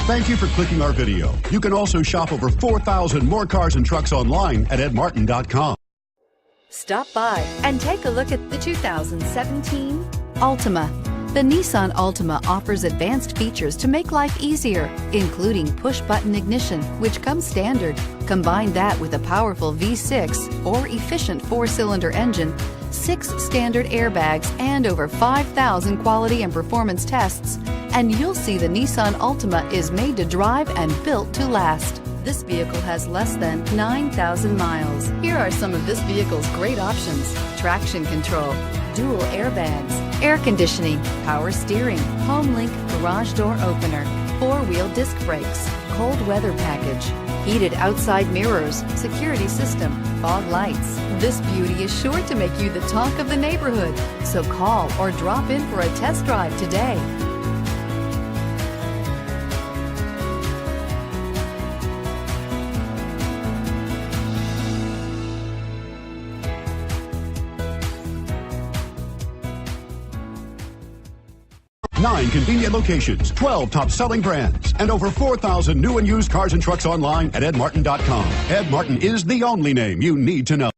Thank you for clicking our video. You can also shop over 4,000 more cars and trucks online at edmartin.com. Stop by and take a look at the 2017 Altima. The Nissan Altima offers advanced features to make life easier, including push-button ignition, which comes standard. Combine that with a powerful V6 or efficient 4-cylinder engine, 6 standard airbags, and over 5,000 quality and performance tests, and you'll see the Nissan Altima is made to drive and built to last. This vehicle has less than 9,000 miles. Here are some of this vehicle's great options: traction control, dual airbags, air conditioning, power steering, HomeLink garage door opener, 4-wheel disc brakes, cold weather package, heated outside mirrors, security system, fog lights. This beauty is sure to make you the talk of the neighborhood. So call or drop in for a test drive today. Nine convenient locations, 12 top-selling brands, and over 4,000 new and used cars and trucks online at edmartin.com. Ed Martin is the only name you need to know.